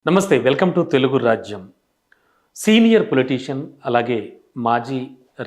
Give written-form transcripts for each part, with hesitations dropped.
నమస్తే welcome to Telugu రాజ్యం. Senior politician అలాగే మాజీ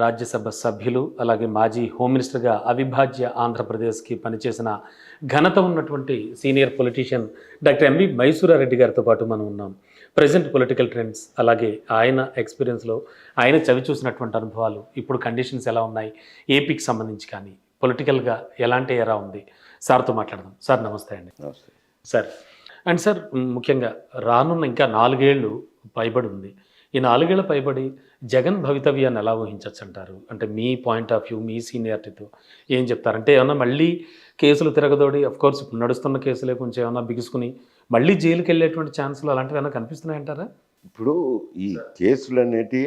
రాజ్యసభ సభ్యులు అలాగే మాజీ హోమ్ మినిస్టర్గా అవిభాజ్య ఆంధ్రప్రదేశ్కి పనిచేసిన ఘనత ఉన్నటువంటి senior politician doctor MV Mysura Reddy గారితో పాటు మనం ఉన్నాం. ప్రజెంట్ పొలిటికల్ ట్రెండ్స్ అలాగే ఆయన ఎక్స్పీరియన్స్లో ఆయన చవి చూసినటువంటి అనుభవాలు, ఇప్పుడు కండిషన్స్ ఎలా ఉన్నాయి, ఏపీకి సంబంధించి కానీ పొలిటికల్గా ఎలాంటి ఎరా ఉంది, సార్తో మాట్లాడదాం. సార్ నమస్తే అండి. నమస్తే. సార్ అండ్ సార్ ముఖ్యంగా రానున్న ఇంకా 4 ఏళ్ళు పైబడి ఉంది. ఈ 4 ఏళ్ల పైబడి జగన్ భవితవ్యాన్ని ఎలా ఊహించవచ్చు అంటారు? అంటే మీ పాయింట్ ఆఫ్ వ్యూ, మీ సీనియారిటీతో ఏం చెప్తారు? అంటే ఏమన్నా మళ్ళీ కేసులు తిరగదోడి, కోర్స్ ఇప్పుడు నడుస్తున్న కేసులే కొంచెం ఏమన్నా బిగుసుకుని మళ్ళీ జైలుకి వెళ్ళేటువంటి ఛాన్సులు అలాంటివి ఏమైనా కనిపిస్తున్నాయంటారా? ఇప్పుడు ఈ కేసులు అనేటివి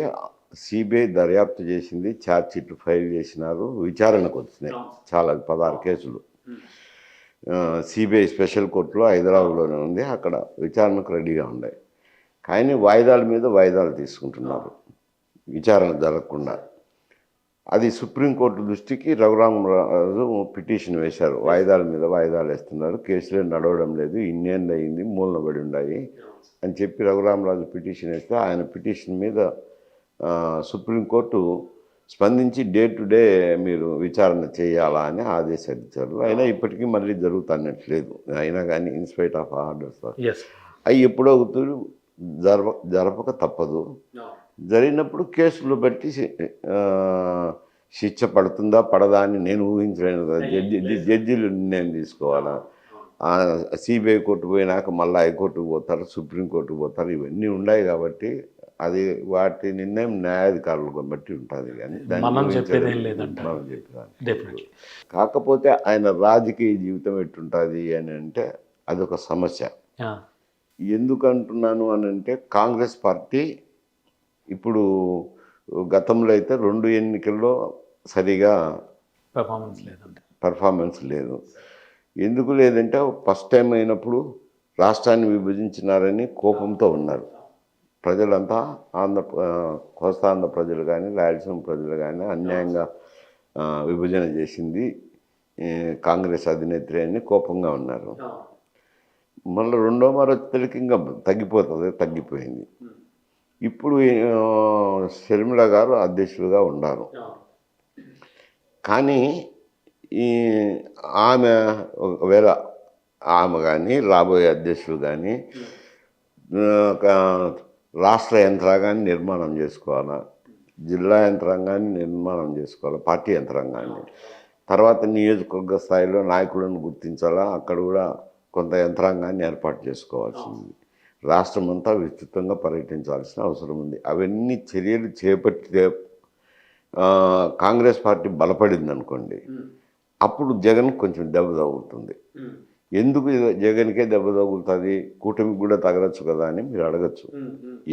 సిబిఐ దర్యాప్తు చేసింది, ఛార్జ్ షీట్లు ఫైల్ చేసినారు, విచారణకు వచ్చినాయి చాలా 16 కేసులు. సిబిఐ స్పెషల్ కోర్టులో హైదరాబాద్లోనే ఉంది, అక్కడ విచారణకు రెడీగా ఉన్నాయి. కానీ వాయిదాల మీద వాయిదాలు తీసుకుంటున్నారు విచారణ జరగకుండా. అది సుప్రీంకోర్టు దృష్టికి రఘురామరాజు పిటిషన్ వేశారు, వాయిదాల మీద వాయిదాలు వేస్తున్నారు, కేసులే నడవడం లేదు, ఇన్నేళ్ళు అయింది, మూలన పడి ఉన్నాయి అని చెప్పి రఘురామరాజు పిటిషన్ వేస్తే ఆయన పిటిషన్ మీద సుప్రీంకోర్టు స్పందించి డే టు డే మీరు విచారణ చేయాలా అని ఆదేశాలు ఇచ్చారు. అయినా ఇప్పటికీ మళ్ళీ జరుగుతున్నట్లేదు. అయినా కానీ ఇన్స్పైట్ ఆఫ్ ఆర్డర్స్ అవి ఎప్పుడో జరపక తప్పదు. జరిగినప్పుడు కేసులు బట్టి శిక్ష పడుతుందా పడదా అని నేను ఊహించలేను కదా. జడ్జీలు నిర్ణయం తీసుకోవాలా. సిబిఐ కోర్టు పోయినాక మళ్ళీ హైకోర్టుకు పోతారు, సుప్రీంకోర్టుకు పోతారు, ఇవన్నీ ఉన్నాయి కాబట్టి అది వాటి నిర్ణయం న్యాయాధికారులను బట్టి ఉంటుంది. కానీ మనం చెప్పేది కాకపోతే ఆయన రాజకీయ జీవితం ఎట్టుంటుంది అని అంటే అదొక సమస్య. ఎందుకంటున్నాను అని అంటే కాంగ్రెస్ పార్టీ ఇప్పుడు గతంలో అయితే 2 ఎన్నికల్లో సరిగా పర్ఫార్మెన్స్ లేదు. ఎందుకు లేదంటే ఫస్ట్ టైం అయినప్పుడు రాష్ట్రాన్ని విభజించినారని కోపంతో ఉన్నారు ప్రజలంతా. కోస్తాంధ్ర ప్రజలు కానీ రాయలసీమ ప్రజలు కానీ అన్యాయంగా విభజన చేసింది కాంగ్రెస్ అధినేత్రి అని కోపంగా ఉన్నారు. మళ్ళీ రెండో వచ్చేసరికి ఇంకా తగ్గిపోయింది. ఇప్పుడు షర్మిల గారు అధ్యక్షులుగా ఉన్నారు. కానీ ఆమె ఒకవేళ ఆమె కానీ రాబోయే అధ్యక్షులు కానీ రాష్ట్ర యంత్రాంగాన్ని నిర్మాణం చేసుకోవాలా, జిల్లా యంత్రాంగాన్ని నిర్మాణం చేసుకోవాలి, పార్టీ యంత్రాంగాన్ని. తర్వాత నియోజకవర్గ స్థాయిలో నాయకులను గుర్తించాలా, అక్కడ కూడా కొంత యంత్రాంగాన్ని ఏర్పాటు చేసుకోవాల్సింది. రాష్ట్రం అంతా విస్తృతంగా పర్యటించాల్సిన అవసరం ఉంది. అవన్నీ చర్యలు చేపట్టితే కాంగ్రెస్ పార్టీ బలపడింది అనుకోండి, అప్పుడు జగన్ కొంచెం దెబ్బ తగులుతుంది. ఎందుకు జగన్కే దెబ్బ తగులుతుంది, కూటమికి కూడా తగలచ్చు కదా అని మీరు అడగచ్చు.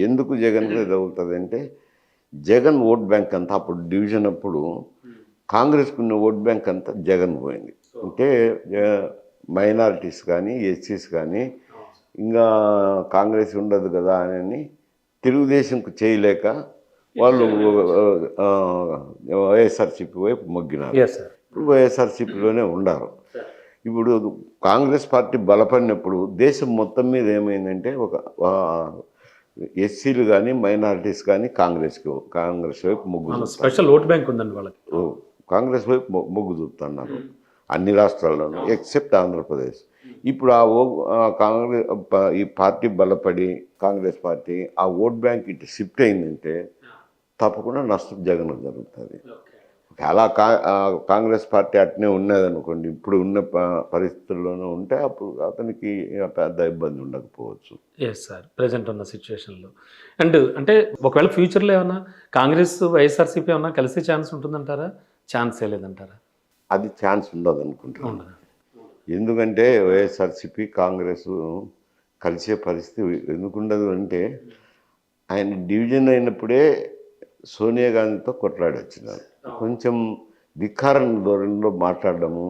ఎందుకు జగన్కే తగులుతుంది అంటే జగన్ ఓట్ బ్యాంక్ అంతా అప్పుడు డివిజన్ అప్పుడు కాంగ్రెస్కి ఉన్న ఓట్ బ్యాంక్ అంతా జగన్ పోయింది. అంటే మైనారిటీస్ కానీ ఎస్సీస్ కానీ ఇంకా కాంగ్రెస్ ఉండదు కదా అని తెలుగుదేశంకు చేయలేక వాళ్ళు వైఎస్ఆర్సీపీ వైపు మొగ్గినారు. ఇప్పుడు వైఎస్ఆర్సీపీలోనే ఉండారు. ఇప్పుడు కాంగ్రెస్ పార్టీ బలపడినప్పుడు దేశం మొత్తం మీద ఏమైందంటే ఒక ఎస్సీలు కానీ మైనారిటీస్ కానీ కాంగ్రెస్ వైపు మొగ్గు, స్పెషల్ ఓట్ బ్యాంక్ ఉందండి వాళ్ళకి, కాంగ్రెస్ వైపు మొగ్గు చూపుతున్నారు అన్ని రాష్ట్రాల్లోనూ ఎక్సెప్ట్ ఆంధ్రప్రదేశ్. ఇప్పుడు కాంగ్రెస్ ఈ పార్టీ బలపడి కాంగ్రెస్ పార్టీ ఆ ఓట్ బ్యాంక్ ఇటు షిఫ్ట్ అయిందంటే తప్పకుండా నష్టం జగన్ జరుగుతుంది. అలా కాంగ్రెస్ పార్టీ అట్నే ఉన్నదనుకోండి, ఇప్పుడు ఉన్న పరిస్థితుల్లోనూ ఉంటే అప్పుడు అతనికి పెద్ద ఇబ్బంది ఉండకపోవచ్చు. ఎస్ సార్, ప్రజెంట్ ఉన్న సిచ్యువేషన్లో. అంటే ఒకవేళ ఫ్యూచర్లో ఏమన్నా కాంగ్రెస్ వైఎస్ఆర్సీపీ ఏమన్నా కలిసే ఛాన్స్ ఉంటుందంటారా? ఛాన్సే లేదంటారా? అది ఛాన్స్ ఉండదు అనుకుంటున్నాను. ఎందుకంటే వైఎస్ఆర్సీపీ కాంగ్రెస్ కలిసే పరిస్థితి ఎందుకు ఉండదు అంటే ఆయన డివిజన్ అయినప్పుడే సోనియా గాంధీతో కొట్లాడి వచ్చినారు. కొంచెం ధిక్కారణ ధోరణిలో మాట్లాడడము,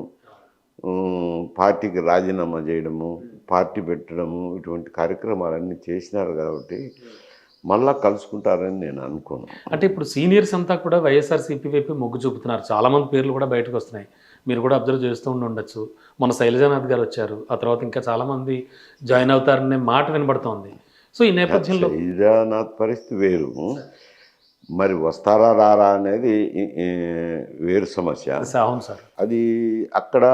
పార్టీకి రాజీనామా చేయడము, పార్టీ పెట్టడము, ఇటువంటి కార్యక్రమాలన్నీ చేసినారు కాబట్టి మళ్ళా కలుసుకుంటారని నేను అనుకోను. అంటే ఇప్పుడు సీనియర్స్ అంతా కూడా వైఎస్ఆర్సీపీ వైపు మొగ్గు చూపుతున్నారు. చాలామంది పేర్లు కూడా బయటకు వస్తున్నాయి, మీరు కూడా అబ్జర్వ్ చేస్తూ ఉండొచ్చు. మన శైలజానాథ్ గారు వచ్చారు, ఆ తర్వాత ఇంకా చాలామంది జాయిన్ అవుతారనే మాట వినబడుతోంది. సో ఈ నేపథ్యంలో కేదార్నాథ్ పరిస్థితి వేరు. మరి వస్తారా రారా అనేది వేరు సమస్య. అవును సార్. అది అక్కడ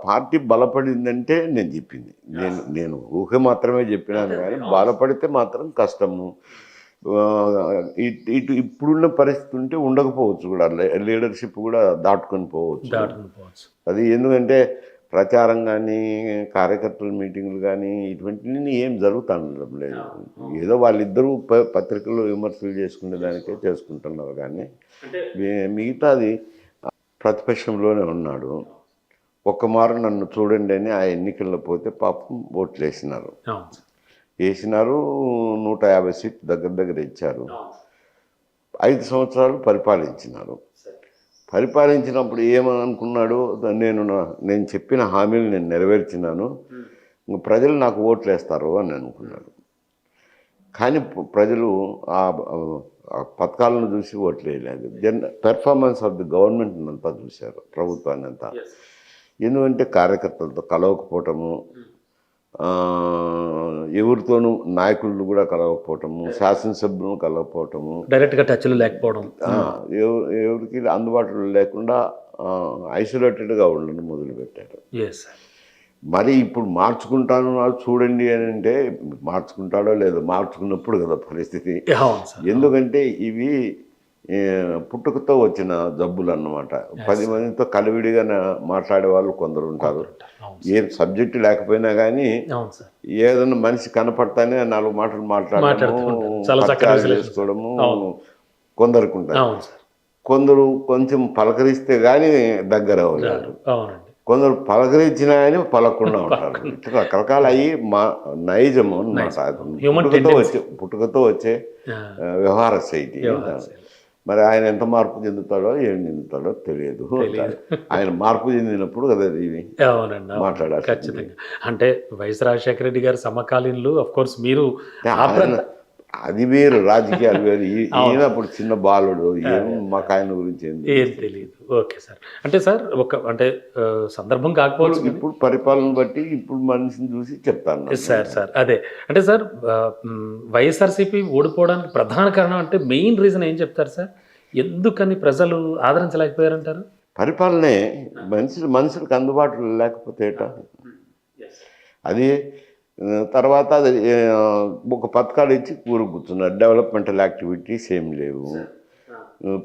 పార్టీ బలపడిందంటే నేను చెప్పింది, నేను ఊహ మాత్రమే చెప్పినాను కానీ బలపడితే మాత్రం కష్టము. ఇటు ఇప్పుడున్న పరిస్థితి ఉంటే ఉండకపోవచ్చు కూడా, లీడర్షిప్ కూడా దాటుకొని పోవచ్చు. అది ఎందుకంటే ప్రచారం కానీ కార్యకర్తల మీటింగులు కానీ ఇటువంటివన్నీ ఏం జరుగుతుండడం లేదు. ఏదో వాళ్ళిద్దరూ పత్రికల్లో విమర్శలు చేసుకునే దానికే చేసుకుంటున్నారు కానీ మిగతాది ప్రతిపక్షంలోనే ఉన్నాడు. ఒక్క మారు నన్ను చూడండి అని ఆ ఎన్నికల్లో పోతే పాపం ఓట్లు వేసినారు. 150 సీట్లు దగ్గర ఇచ్చారు. 5 సంవత్సరాలు పరిపాలించినప్పుడు ఏమని అనుకున్నాడు, నేను చెప్పిన హామీలు నేను నెరవేర్చినాను, ప్రజలు నాకు ఓట్లు వేస్తారు అని అనుకున్నాడు. కానీ ప్రజలు ఆ పథకాలను చూసి ఓట్లు వేయలేదు. పెర్ఫార్మెన్స్ ఆఫ్ ది గవర్నమెంట్ అంతా చూశారు, ప్రభుత్వాన్ని అంతా. ఎందుకంటే కార్యకర్తలతో కలవకపోవటము, ఎవరితోనూ నాయకులను కూడా కలవకపోవటము, శాసనసభ్యులను కలవకపోవటము, డైరెక్ట్గా టచ్లు లేకపోవడం, ఎవరికి అందుబాటులో లేకుండా ఐసోలేటెడ్గా ఉండడం మొదలుపెట్టారు. మరి ఇప్పుడు మార్చుకుంటాను చూడండి అని అంటే మార్చుకుంటాడో లేదో, మార్చుకున్నప్పుడు కదా పరిస్థితి. ఎందుకంటే ఇవి పుట్టుకతో వచ్చిన జబ్బులు అన్నమాట. 10 మందితో కలివిడిగా మాట్లాడే వాళ్ళు కొందరు ఉంటారు. ఏ సబ్జెక్టు లేకపోయినా కానీ ఏదైనా మనిషి కనపడతానే 4 మాటలు మాట్లాడటము, చేసుకోవడము కొందరికి ఉంటుంది. కొందరు కొంచెం పలకరిస్తే కానీ దగ్గర అవ్వలేరు, కొందరు పలకరించినా కానీ పలకకుండా ఉంటారు. రకరకాల అయ్యి నైజము అన్నమాట, పుట్టుకతో వచ్చే వ్యవహార శైలి. మరి ఆయన ఎంత మార్పు చెందుతాడో ఏం చెందుతాడో తెలియదు. ఆయన మార్పు చెందినప్పుడు కదా ఇది మాట్లాడాలి. ఖచ్చితంగా. అంటే వైఎస్ రాజశేఖర రెడ్డి గారు సమకాలీనులు, అఫ్ కోర్స్ మీరు అది వేరు, రాజకీయాలు వేరు. ఈయన అప్పుడు చిన్న బాలుడు, ఏం మాకు ఆయన గురించి ఏం తెలియదు. Okay sir. అంటే సార్ అంటే సందర్భం కాకపోవచ్చు, ఇప్పుడు పరిపాలన బట్టి ఇప్పుడు మనిషిని చూసి చెప్తాను సార్. అదే అంటే సార్ వైఎస్ఆర్సీపీ ఓడిపోవడానికి ప్రధాన కారణం అంటే మెయిన్ రీజన్ ఏం చెప్తారు సార్? ఎందుకని ప్రజలు ఆదరించలేకపోయారంటారు? పరిపాలనే. మనుషులకు అందుబాటులో లేకపోతే అది తర్వాత ఒక పథకాలు ఇచ్చి కూరుకుతున్నారు. డెవలప్మెంటల్ యాక్టివిటీస్ ఏం లేవు,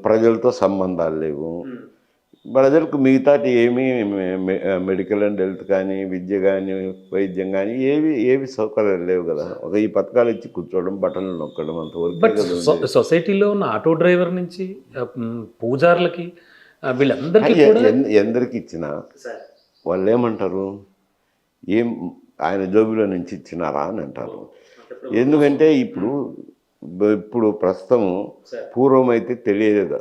ప్రజలతో సంబంధాలు లేవు. ప్రజలకు మిగతాటి ఏమీ మెడికల్ అండ్ హెల్త్ కానీ, విద్య కానీ, వైద్యం కానీ ఏవి సౌకర్యాలు లేవు కదా. ఈ పథకాలు ఇచ్చి కూర్చోవడం, బటన్లు నొక్కడం అంతవరకు. సొసైటీలో ఉన్న ఆటో డ్రైవర్ నుంచి పూజారులకి వీళ్ళందరికీ ఎందరికి ఇచ్చినా వాళ్ళు ఏమంటారు, ఏం ఆయన జోబులో నుంచి ఇచ్చినారా అని అంటారు. ఎందుకంటే ఇప్పుడు ప్రస్తుతం పూర్వం అయితే తెలియదు,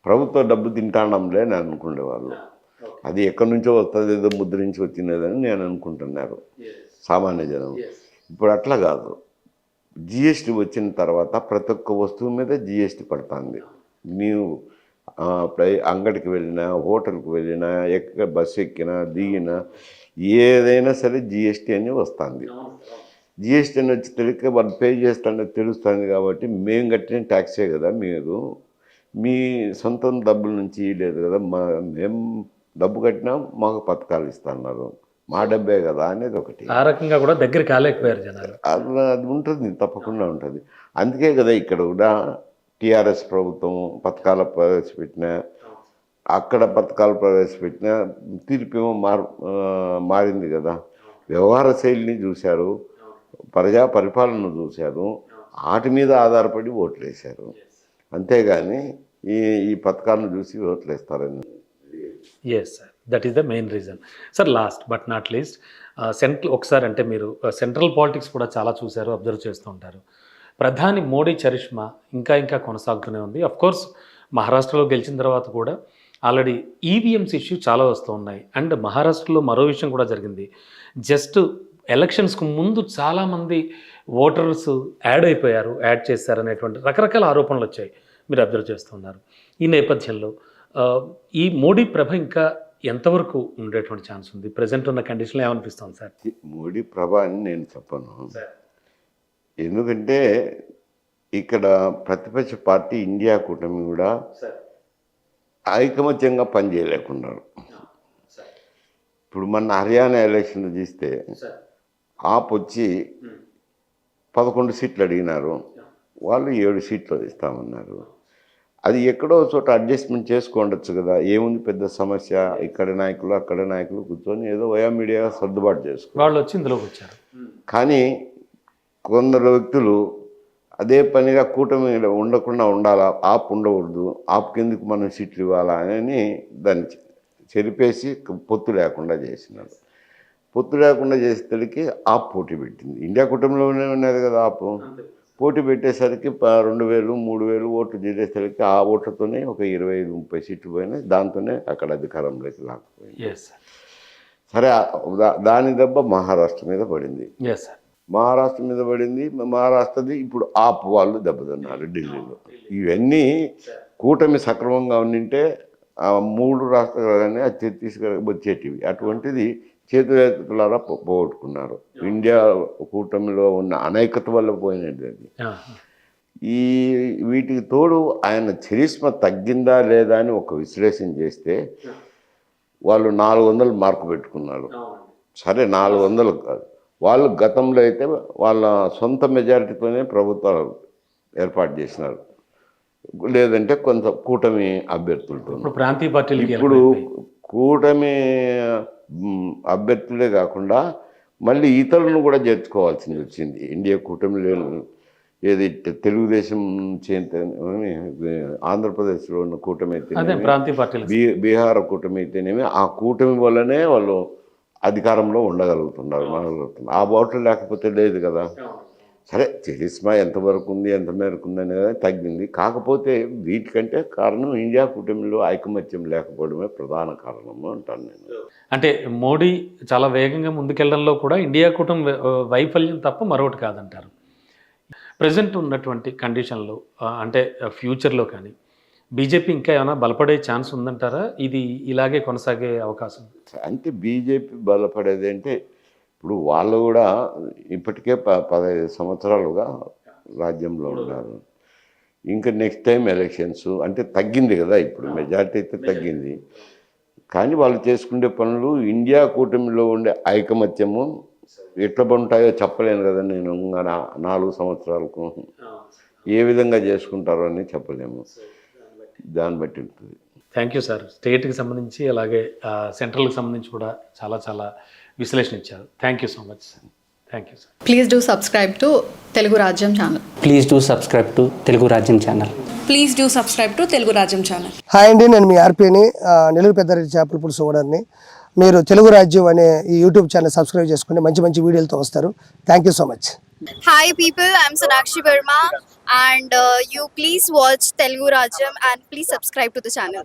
ప్రభుత్వ డబ్బు తింటాండంలే అని అనుకునేవాళ్ళు. అది ఎక్కడి నుంచో వస్తుంది, ఏదో ముద్రించి వచ్చినదని నేను అనుకుంటున్నారు సామాన్య జనం. ఇప్పుడు అట్లా కాదు. జిఎస్టీ వచ్చిన తర్వాత ప్రతి ఒక్క వస్తువు మీద జిఎస్టీ పడుతుంది. నీవు అంగడికి వెళ్ళినా, హోటల్కి వెళ్ళినా, బస్సు ఎక్కినా, దిగినా ఏదైనా సరే జిఎస్టీ అని వస్తుంది. జిఎస్టీ అని వచ్చి తెలియక వాళ్ళు పే చేస్తానే తెలుస్తుంది. కాబట్టి మేము కట్టిన ట్యాక్సే కదా, మీరు మీ సొంతం డబ్బుల నుంచి లేదు కదా, మేము డబ్బు కట్టినా మాకు పథకాలు ఇస్తున్నారు, మా డబ్బే కదా అనేది ఒకటి. ఆ రకంగా కూడా దగ్గర కాలేకపోయారు జనాలు. అది ఉంటుంది, తప్పకుండా ఉంటుంది. అందుకే కదా ఇక్కడ కూడా టీఆర్ఎస్ ప్రభుత్వం పథకాలు ప్రవేశపెట్టిన, అక్కడ పథకాలు ప్రవేశపెట్టిన తీర్పేమో మారింది కదా. వ్యవహార శైలిని చూశారు, ప్రజా పరిపాలనను చూశారు, వాటి మీద ఆధారపడి ఓట్లు వేశారు. అంతేగాని ఈ పథకాలను చూసి ఓట్లు వేస్తారని. Yes sir, that is the main reason. Sir last but not least, ఒకసారి అంటే మీరు సెంట్రల్ పాలిటిక్స్ కూడా చాలా చూశారు, అబ్జర్వ్ చేస్తూ ఉంటారు. ప్రధాని మోడీ చరిష్మా ఇంకా కొనసాగుతూనే ఉంది. అఫ్కోర్స్ మహారాష్ట్రలో గెలిచిన తర్వాత కూడా ఆల్రెడీ ఈవీఎంస్ ఇష్యూ చాలా వస్తూ ఉన్నాయి. అండ్ మహారాష్ట్రలో మరో విషయం కూడా జరిగింది. జస్ట్ ఎలక్షన్స్కు ముందు చాలామంది ఓటర్స్ యాడ్ చేశారనేటువంటి రకరకాల ఆరోపణలు వచ్చాయి, మీరు అబ్జర్వ్ చేస్తున్నారు. ఈ నేపథ్యంలో ఈ మోడీ ప్రభ ఇంకా ఎంతవరకు ఉండేటువంటి ఛాన్స్ ఉంది? ప్రజెంట్ ఉన్న కండిషన్లో ఏమనిపిస్తుంది సార్? మోడీ ప్రభ అని నేను చెప్పను. ఎందుకంటే ఇక్కడ ప్రతిపక్ష పార్టీ ఇండియా కూటమి కూడా ఐకమత్యంగా పనిచేయలేకున్నారు. ఇప్పుడు మన హర్యానా ఎలక్షన్లు చూస్తే ఆప్ వచ్చి 11 సీట్లు అడిగినారు, వాళ్ళు 7 సీట్లు ఇస్తామన్నారు. అది ఎక్కడో చోట అడ్జస్ట్మెంట్ చేసుకోండొచ్చు కదా, ఏముంది పెద్ద సమస్య, ఇక్కడ నాయకులు అక్కడ నాయకులు కూర్చొని ఏదో వయా మీడియాగా సర్దుబాటు చేసుకో, వాళ్ళు వచ్చి ఇందులోకి వచ్చారు. కానీ కొందరు వ్యక్తులు అదే పనిగా కూటమి ఉండకుండా ఉండాలా, ఆప్ ఉండకూడదు, ఆప్ కిందకు మనం సీట్లు ఇవ్వాలా అని దాన్ని చెరిపేసి పొత్తు లేకుండా చేసినారు. పొత్తు లేకుండా చేసేసరికి ఆప్ పోటీ పెట్టింది. ఇండియా కూటమిలోనే ఉన్నది కదా ఆప్. పోటీ పెట్టేసరికి 2000, 3000 ఓట్లు చేసేసరికి ఆ ఓట్లతోనే ఒక 25-30 సీట్లు పోయినాయి. దాంతోనే అక్కడ అధికారంలోకి రాకపోయింది. సరే, దాని దెబ్బ మహారాష్ట్ర మీద పడింది. మహారాష్ట్ర మీద పడింది. మహారాష్ట్రది ఇప్పుడు ఆప్ వాళ్ళు దెబ్బతిన్నారు ఢిల్లీలో. ఇవన్నీ కూటమి సక్రమంగా ఉండింటే ఆ 3 రాష్ట్రాలనే అది వచ్చేటివి. అటువంటిది చేతులారా పోగొట్టుకున్నారు. ఇండియా కూటమిలో ఉన్న అనైక్యత వల్ల పోయినది అది. వీటికి తోడు ఆయన చరిష్మా తగ్గిందా లేదా అని ఒక విశ్లేషణ చేస్తే వాళ్ళు 400 మార్కు పెట్టుకున్నారు. సరే, 400 కాదు, వాళ్ళు గతంలో అయితే వాళ్ళ సొంత మెజారిటీతోనే ప్రభుత్వాలు ఏర్పాటు చేసినారు, లేదంటే కొంత కూటమి అభ్యర్థులతో. ప్రాంతీయ పార్టీలు ఇప్పుడు కూటమి అభ్యర్థులే కాకుండా మళ్ళీ ఇతరులను కూడా చేర్చుకోవాల్సింది వచ్చింది. ఇండియా కూటమిలో ఏది తెలుగుదేశం ఆంధ్రప్రదేశ్లో ఉన్న కూటమి అయితేనేమి, బీహార్ కూటమి అయితేనేమి, ఆ కూటమి వల్లనే వాళ్ళు అధికారంలో ఉండగలుగుతున్నారు. ఆ ఓట్లు లేకపోతే లేదు కదా. సరే, చరిష్మా ఎంతవరకు ఉంది, ఎంత మేరకు ఉంది అనేది తగ్గింది. కాకపోతే వీటికంటే కారణం ఇండియా కూటమిలో ఐకమత్యం లేకపోవడమే ప్రధాన కారణము అంటాను నేను. అంటే మోడీ చాలా వేగంగా ముందుకెళ్లడంలో కూడా ఇండియా కూటమి వైఫల్యం తప్ప మరొకటి కాదంటారు. ప్రజెంట్ ఉన్నటువంటి కండిషన్లో అంటే ఫ్యూచర్లో కానీ బీజేపీ ఇంకా ఏమైనా బలపడే ఛాన్స్ ఉందంటారా? ఇది ఇలాగే కొనసాగే అవకాశం? అంటే బీజేపీ బలపడేది అంటే ఇప్పుడు వాళ్ళు కూడా ఇప్పటికే 15 సంవత్సరాలుగా రాజ్యంలో ఉన్నారు. ఇంకా నెక్స్ట్ టైం ఎలక్షన్స్ అంటే తగ్గింది కదా, ఇప్పుడు మెజారిటీ అయితే తగ్గింది. కానీ వాళ్ళు చేసుకునే పనులు ఇండియా కూటమిలో ఉండే ఐకమత్యము ఎట్లా ఉంటాయో చెప్పలేను కదా నేను. 4 సంవత్సరాలకు ఏ విధంగా చేసుకుంటారో అని చెప్పలేము, దాన్ని బట్టి ఉంటుంది. Thank you sir. స్టేట్కి సంబంధించి అలాగే సెంట్రల్కి సంబంధించి కూడా చాలా విశ్లేషణ ఇచ్చారు. Thank you so much sir. Thank you sir. Please do subscribe to Telugu Rajyam channel. Please do subscribe to Telugu Rajyam channel. Please do subscribe to Telugu Rajyam channel. Hi అండి, నేను మీ ఆర్పీని, నెల్లూరు పెద్దారెడ్డి చేపల పులుసు ఓనర్ని. మీరు తెలుగు రాజ్యం అనే ఈ యూట్యూబ్ ఛానల్ సబ్స్క్రైబ్ చేసుకుంటే మంచి వీడియోలతో వస్తారు. Thank you so much. Hi people, I'm Sonakshi Verma and you please watch Telugu Rajyam and please subscribe to the channel.